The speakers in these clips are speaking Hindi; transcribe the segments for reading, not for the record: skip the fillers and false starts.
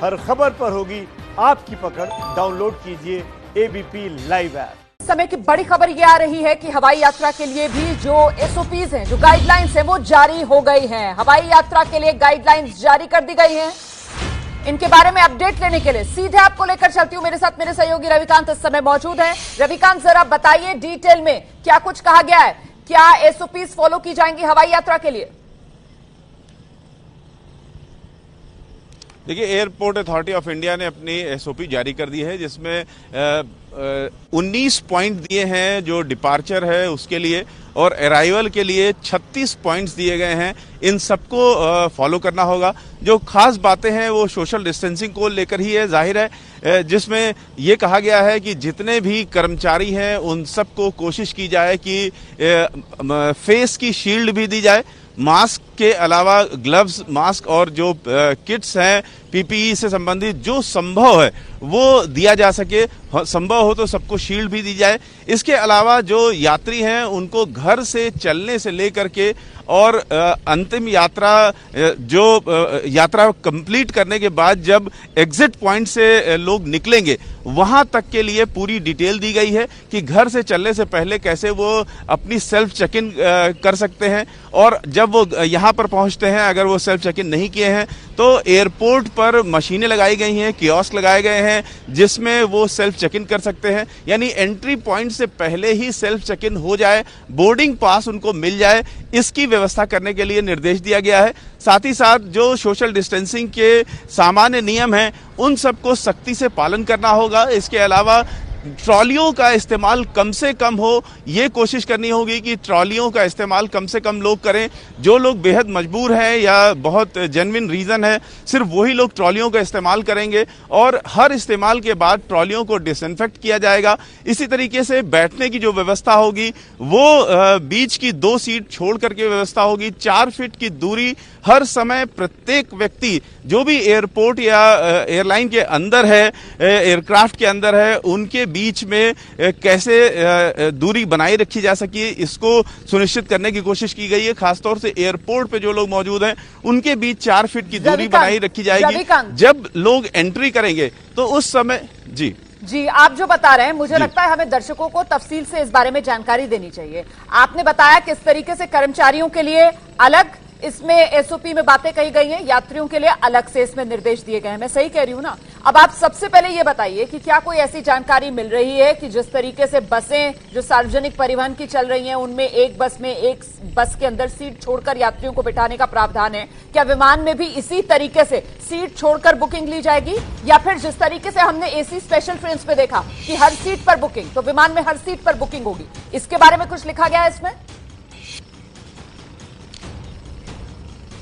हर खबर पर होगी आपकी पकड़। डाउनलोड कीजिए एबीपी लाइव ऐप। समय की बड़ी खबर यह आ रही है कि हवाई यात्रा के लिए भी जो एसओपीज हैं, जो गाइडलाइंस हैं, वो जारी हो गई हैं। हवाई यात्रा के लिए गाइडलाइंस जारी कर दी गई हैं। इनके बारे में अपडेट लेने के लिए सीधे आपको लेकर चलती हूं। मेरे साथ मेरे सहयोगी रविकांत इस समय मौजूद हैं। रविकांत, जरा बताइए डिटेल में क्या कुछ कहा गया है, क्या एसओपीज फॉलो की जाएंगी हवाई यात्रा के लिए? देखिए, एयरपोर्ट अथॉरिटी ऑफ इंडिया ने अपनी एसओपी जारी कर दी है, जिसमें 19 पॉइंट दिए हैं जो डिपार्चर है उसके लिए, और अराइवल के लिए 36 पॉइंट्स दिए गए हैं। इन सबको फॉलो करना होगा। जो खास बातें हैं वो सोशल डिस्टेंसिंग को लेकर ही है, जाहिर है, जिसमें ये कहा गया है कि जितने भी कर्मचारी हैं उन सबको कोशिश की जाए कि फेस की शील्ड भी दी जाए, मास्क के अलावा ग्लव्स, मास्क और जो किट्स हैं पीपीई से संबंधित जो संभव है वो दिया जा सके। संभव हो तो सबको शील्ड भी दी जाए। इसके अलावा जो यात्री हैं उनको घर से चलने से लेकर के और अंतिम यात्रा यात्रा कंप्लीट करने के बाद जब एग्जिट पॉइंट से लोग निकलेंगे वहां तक के लिए पूरी डिटेल दी गई है कि घर से चलने से पहले कैसे वो अपनी सेल्फ चेक इन कर सकते हैं, और जब वो यहां पर पहुंचते हैं अगर वो सेल्फ चेक इन नहीं किए हैं तो एयरपोर्ट पर मशीनें लगाई गई हैं, कियोस्क लगाए गए हैं जिसमें वो सेल्फ चेक इन कर सकते हैं। यानी एंट्री पॉइंट से पहले ही सेल्फ चेक इन हो जाए, बोर्डिंग पास उनको मिल जाए, इसकी व्यवस्था करने के लिए निर्देश दिया गया है। साथ ही साथ जो सोशल डिस्टेंसिंग के सामान्य नियम हैं उन सबको सख्ती से पालन करना होगा। इसके अलावा ट्रॉलियों का इस्तेमाल कम से कम हो, ये कोशिश करनी होगी कि ट्रॉलियों का इस्तेमाल कम से कम लोग करें। जो लोग बेहद मजबूर हैं या बहुत जेन्युइन रीजन है, सिर्फ वही लोग ट्रॉलियों का इस्तेमाल करेंगे, और हर इस्तेमाल के बाद ट्रॉलियों को डिसइंफेक्ट किया जाएगा। इसी तरीके से बैठने की जो व्यवस्था होगी वो बीच की 2 सीट छोड़ करके व्यवस्था होगी। 4 फीट की दूरी हर समय प्रत्येक व्यक्ति जो भी एयरपोर्ट या एयरलाइन के अंदर है, एयरक्राफ्ट के अंदर है, उनके बीच में कैसे दूरी बनाए रखी जा सके, इसको सुनिश्चित करने की कोशिश की गई है। खासतौर से एयरपोर्ट पे जो लोग मौजूद हैं उनके बीच 4 फीट की दूरी बनाई रखी जाएगी। जब लोग एंट्री करेंगे तो उस समय जी, आप जो बता रहे हैं, मुझे लगता है हमें दर्शकों को तफसील से इस बारे में जानकारी देनी चाहिए। आपने बताया किस तरीके से कर्मचारियों के लिए अलग इसमें एसओपी में बातें कही गई हैं, यात्रियों के लिए अलग से इसमें निर्देश दिए गए हैं। मैं सही कह रही हूं ना? अब आप सबसे पहले ये बताइए कि क्या कोई ऐसी जानकारी मिल रही है कि जिस तरीके से बसें जो सार्वजनिक परिवहन की चल रही हैं उनमें एक बस के अंदर सीट छोड़कर यात्रियों को बिठाने का प्रावधान है, क्या विमान में भी इसी तरीके से सीट छोड़कर बुकिंग ली जाएगी? या फिर जिस तरीके से हमने एसी स्पेशल ट्रेन पे देखा कि हर सीट पर बुकिंग, तो विमान में हर सीट पर बुकिंग होगी, इसके बारे में कुछ लिखा गया है इसमें?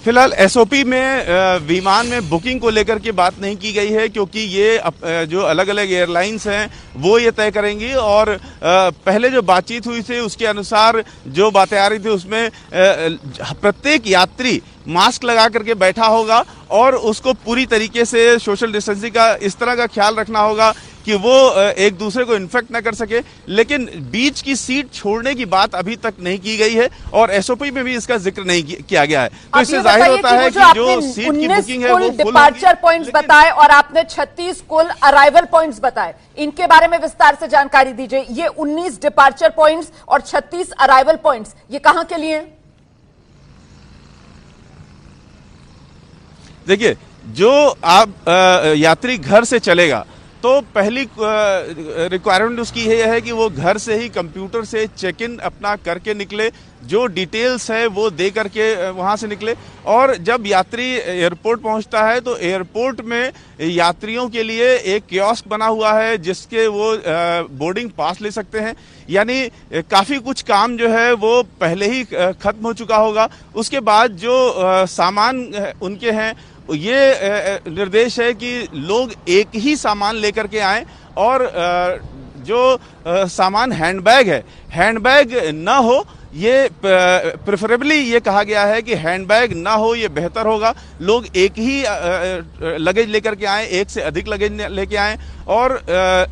फिलहाल एसओपी में विमान में बुकिंग को लेकर के बात नहीं की गई है, क्योंकि ये जो अलग अलग एयरलाइंस हैं वो ये तय करेंगी। और पहले जो बातचीत हुई थी उसके अनुसार जो बातें आ रही थी उसमें प्रत्येक यात्री मास्क लगा करके बैठा होगा और उसको पूरी तरीके से सोशल डिस्टेंसिंग का इस तरह का ख्याल रखना होगा कि वो एक दूसरे को इन्फेक्ट ना कर सके। लेकिन बीच की सीट छोड़ने की बात अभी तक नहीं की गई है और एसओपी में भी इसका जिक्र नहीं किया गया है। तो इससे जाहिर होता है कि जो सीट की बुकिंग है वो डिपार्चर पॉइंट्स बताए और आपने 36 कुल अराइवल पॉइंट्स बताए, इनके बारे में विस्तार से जानकारी दीजिए। ये 19 डिपार्चर पॉइंट्स और 36 अराइवल पॉइंट्स, ये कहां के लिए? देखिए, जो आप यात्री घर से चलेगा तो पहली रिक्वायरमेंट उसकी ये है कि वो घर से ही कंप्यूटर से चेक इन अपना करके निकले, जो डिटेल्स है वो दे करके वहाँ से निकले। और जब यात्री एयरपोर्ट पहुँचता है तो एयरपोर्ट में यात्रियों के लिए एक कियोस्क बना हुआ है जिसके वो बोर्डिंग पास ले सकते हैं। यानी काफ़ी कुछ काम जो है वो पहले ही खत्म हो चुका होगा। उसके बाद जो सामान उनके हैं ये निर्देश है कि लोग एक ही सामान लेकर के आएं, और जो सामान हैंडबैग है, हैंडबैग ना हो, ये प्रेफरेबली ये कहा गया है कि हैंडबैग ना हो, ये बेहतर होगा। लोग एक ही लगेज लेकर के आएं, एक से अधिक लगेज लेके आएं, और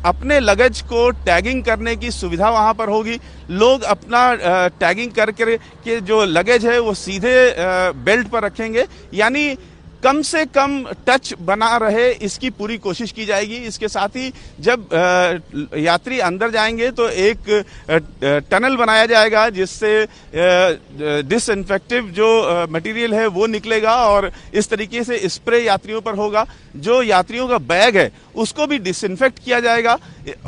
अपने लगेज को टैगिंग करने की सुविधा वहां पर होगी। लोग अपना टैगिंग करके के जो लगेज है वो सीधे बेल्ट पर रखेंगे। यानी कम से कम टच बना रहे, इसकी पूरी कोशिश की जाएगी। इसके साथ ही जब यात्री अंदर जाएंगे तो एक टनल बनाया जाएगा जिससे डिसइंफेक्टिव जो मटेरियल है वो निकलेगा और इस तरीके से स्प्रे यात्रियों पर होगा। जो यात्रियों का बैग है उसको भी डिसइंफेक्ट किया जाएगा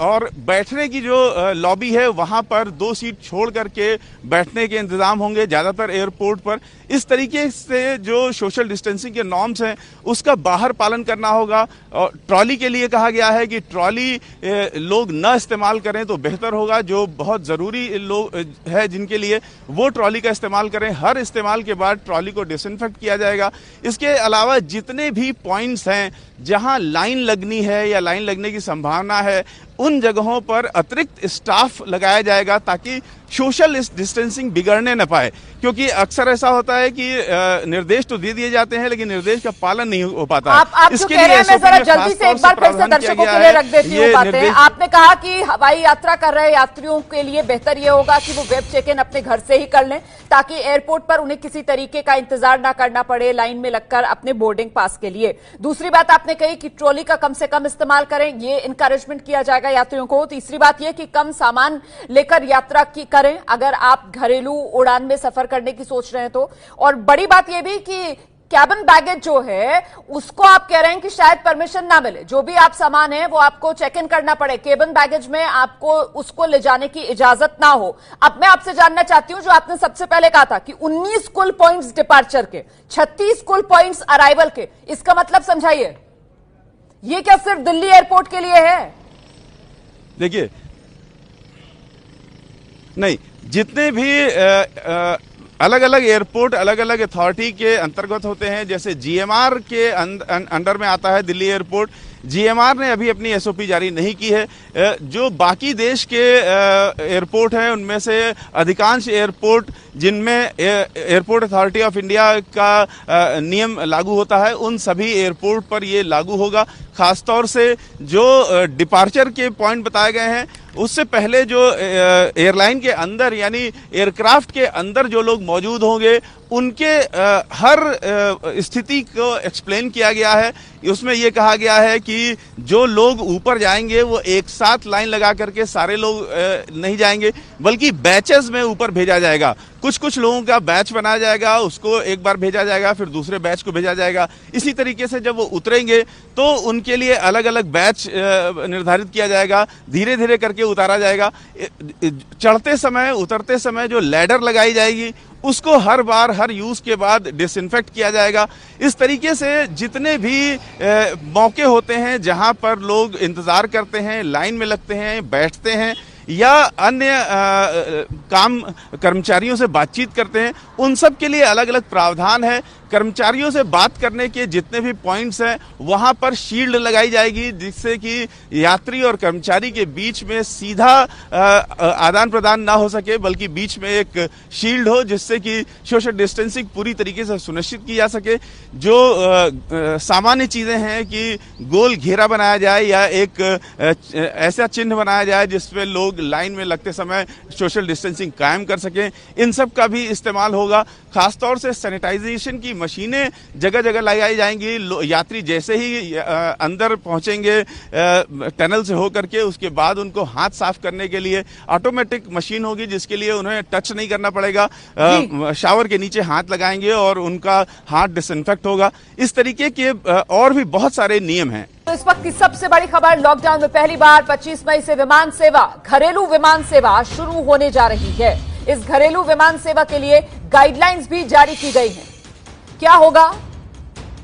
और बैठने की जो लॉबी है वहां पर 2 सीट छोड़ करके बैठने के इंतजाम होंगे ज्यादातर एयरपोर्ट पर। इस तरीके से जो सोशल डिस्टेंसिंग के नॉर्म्स हैं उसका बाहर पालन करना होगा। और ट्रॉली के लिए कहा गया है कि ट्रॉली लोग न इस्तेमाल करें तो बेहतर होगा। जो बहुत जरूरी लोग है जिनके लिए वो ट्रॉली का इस्तेमाल करें। हर इस्तेमाल के बाद ट्रॉली को डिसइंफेक्ट किया जाएगा। इसके अलावा जितने भी पॉइंट्स हैं जहां लाइन लगनी है या लाइन लगने की संभावना है उन जगहों पर अतिरिक्त स्टाफ लगाया जाएगा ताकि सोशल डिस्टेंसिंग बिगड़ने न पाए। क्योंकि अक्सर ऐसा होता है कि निर्देश तो दे दिए जाते हैं लेकिन निर्देश का पालन नहीं हो पाता। आप इसके लिए मैं जरा जल्दी से एक बार फिर से दर्शकों के लिए रख देती हूँ बातें। आपने कहा कि हवाई यात्रा कर रहे यात्रियों के लिए बेहतर ये होगा कि वो वेब चेक इन अपने घर से ही कर लें ताकि एयरपोर्ट पर उन्हें किसी तरीके का इंतजार ना करना पड़े लाइन में लगकर अपने बोर्डिंग पास के लिए। दूसरी बात आपने कही कि ट्रॉली का कम से कम इस्तेमाल करें, ये इंकरेजमेंट किया जाएगा यात्रियों को। तीसरी बात यह कि कम सामान लेकर यात्रा की करें अगर आप घरेलू उड़ान में सफर करने की सोच रहे हैं तो। और बड़ी बात यह भी कि कैबिन बैगेज जो है उसको आप कह रहे हैं कि शायद परमिशन ना मिले, जो भी आप सामान है वो आपको चेक इन करना पड़े, केबिन बैगेज में आपको उसको ले जाने की इजाजत ना हो। अब मैं आपसे जानना चाहती हूं जो आपने सबसे पहले कहा था कि 19 कुल पॉइंट्स डिपार्चर के, 36 कुल पॉइंट्स अराइवल के, इसका मतलब समझाइए, ये क्या सिर्फ दिल्ली एयरपोर्ट के लिए है? देखिए, नहीं, जितने भी अलग अलग एयरपोर्ट अलग अलग अथॉरिटी के अंतर्गत होते हैं, जैसे जीएमआर के अंडर में आता है दिल्ली एयरपोर्ट। जीएमआर ने अभी अपनी एसओपी जारी नहीं की है। जो बाकी देश के एयरपोर्ट हैं उनमें से अधिकांश एयरपोर्ट जिनमें एयरपोर्ट अथॉरिटी ऑफ इंडिया का नियम लागू होता है उन सभी एयरपोर्ट पर ये लागू होगा। खासतौर से जो डिपार्चर के पॉइंट बताए गए हैं उससे पहले जो एयरलाइन के अंदर यानी एयरक्राफ्ट के अंदर जो लोग मौजूद होंगे उनके हर स्थिति को एक्सप्लेन किया गया है। उसमें यह कहा गया है कि जो लोग ऊपर जाएंगे वो एक साथ लाइन लगा करके सारे लोग नहीं जाएंगे बल्कि बैचेस में ऊपर भेजा जाएगा। कुछ कुछ लोगों का बैच बनाया जाएगा, उसको एक बार भेजा जाएगा, फिर दूसरे बैच को भेजा जाएगा। इसी तरीके से जब वो उतरेंगे तो उनके लिए अलग अलग बैच निर्धारित किया जाएगा, धीरे धीरे करके उतारा जाएगा। चढ़ते समय उतरते समय जो लैडर लगाई जाएगी उसको हर बार हर यूज के बाद डिसइंफेक्ट किया जाएगा। इस तरीके से जितने भी मौके होते हैं जहां पर लोग इंतजार करते हैं, लाइन में लगते हैं, बैठते हैं या अन्य काम कर्मचारियों से बातचीत करते हैं, उन सब के लिए अलग अलग प्रावधान है। कर्मचारियों से बात करने के जितने भी पॉइंट्स हैं वहां पर शील्ड लगाई जाएगी जिससे कि यात्री और कर्मचारी के बीच में सीधा आदान प्रदान ना हो सके बल्कि बीच में एक शील्ड हो जिससे कि सोशल डिस्टेंसिंग पूरी तरीके से सुनिश्चित की जा सके। जो सामान्य चीजें हैं कि गोल घेरा बनाया जाए या एक ऐसा चिन्ह बनाया जाए जिसमें लोग लाइन में लगते समय सोशल डिस्टेंसिंग कायम कर सकें, इन सब का भी इस्तेमाल होगा। खासतौर से सैनिटाइजेशन की मशीनें जगह जगह लगाई जाएंगी। यात्री जैसे ही अंदर पहुंचेंगे टनल से होकर के उसके बाद उनको हाथ साफ करने के लिए ऑटोमेटिक मशीन होगी जिसके लिए उन्हें टच नहीं करना पड़ेगा। शावर के नीचे हाथ लगाएंगे और उनका हाथ डिसइंफेक्ट होगा। इस तरीके के और भी बहुत सारे नियम हैं। तो इस वक्त की सबसे बड़ी खबर, लॉकडाउन में पहली बार 25 मई से विमान सेवा, घरेलू विमान सेवा शुरू होने जा रही है। इस घरेलू विमान सेवा के लिए गाइडलाइंस भी जारी की गई हैं। क्या होगा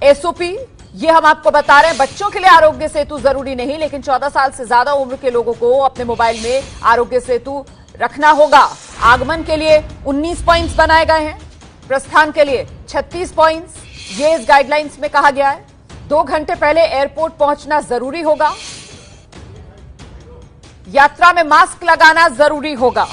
एसओपी, ये हम आपको बता रहे हैं। बच्चों के लिए आरोग्य सेतु जरूरी नहीं, लेकिन 14 साल से ज्यादा उम्र के लोगों को अपने मोबाइल में आरोग्य सेतु रखना होगा। आगमन के लिए 19 पॉइंट्स बनाए गए हैं, प्रस्थान के लिए 36 पॉइंट्स, ये इस गाइडलाइंस में कहा गया है। 2 घंटे पहले एयरपोर्ट पहुंचना जरूरी होगा। यात्रा में मास्क लगाना जरूरी होगा।